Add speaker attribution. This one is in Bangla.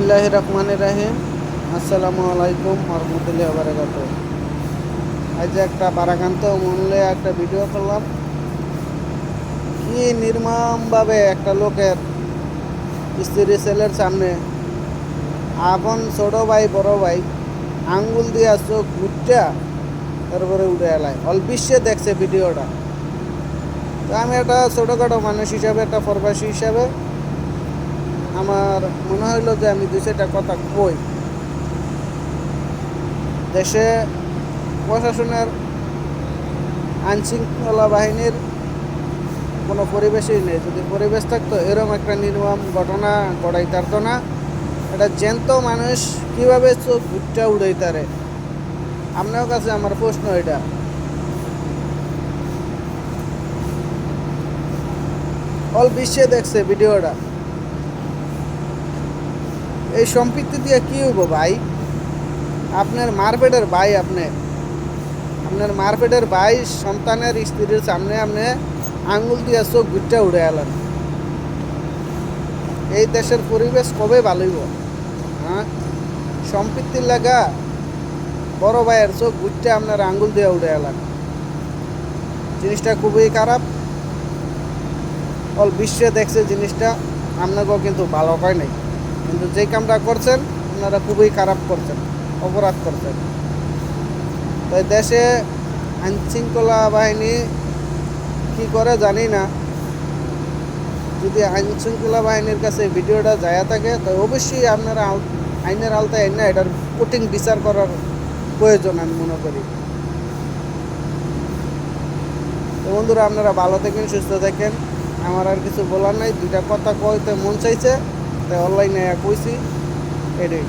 Speaker 1: বিসমিল্লাহির রহমানির রহিম। আসসালামু আলাইকুম ওয়া বারাকাতুহু। আজ একটা বারাকান্ত মূল্যে একটা ভিডিও করলাম। কি নির্মমভাবে একটা লোকের স্ত্রী ছেলের সামনে আপন ছোট ভাই বড় ভাই আঙ্গুল দিয়া চোখ ঘুরটা তারপরে উঠে এলায় অল্পিশ্যে দেখছে ভিডিওটা। তো আমি একটা ছোটোখাটো মানুষ হিসাবে, একটা প্রবাসী হিসাবে আমার মনে হইলো যে আমি দুই চারটা কথা কই। দেশে প্রশাসনের আইনশৃঙ্খলা বাহিনীর কোনো পরিবেশই নেই। যদি পরিবেশ থাকতো এরকম একটা নির্মম ঘটনা ঘটাইতারতো না। এটা জ্যান্ত মানুষ কীভাবে চোখ ঘুরটা উড়াইতারে? আপনার কাছে আমার প্রশ্ন এটা। অল বিশ্বে দেখছে ভিডিওটা। এই সম্পৃক্তি দিয়ে কী হইব ভাই? আপনার মারপেটের ভাই, আপনার মারপেটের ভাই সন্তানের স্ত্রীর সামনে আপনি আঙ্গুল দিয়ে চোখ ঘুরটা উড়ে এলেন। এই দেশের পরিবেশ কবে ভালো হইব? হ্যাঁ, সম্পৃক্তির লাগা বড় ভাইয়ের চোখ ঘুরতে আপনার আঙ্গুল দিয়ে উড়ে এলেন। জিনিসটা খুবই খারাপ। অল বিশ্বে দেখছে জিনিসটা। আপনাকেও কিন্তু ভালো হয় নাই, কিন্তু যে কামটা করছেন আপনারা খুবই খারাপ করছেন, অপরাধ করছেন। তাই দেশে আইনশৃঙ্খলা বাহিনী কি করে জানি না। যদি আইনশৃঙ্খলা বাহিনীর কাছে ভিডিওটা যায় থাকে তো অবশ্যই আপনারা আইনের আওতায় এনে এটার কঠিন বিচার করার প্রয়োজন আমি মনে করি। তো বন্ধুরা, আপনারা ভালো থাকেন, সুস্থ থাকেন। আমার আর কিছু বলার নাই। দুইটা কথা কইতে মন চাইছে তাই অনলাইনে কইছি, এটাই।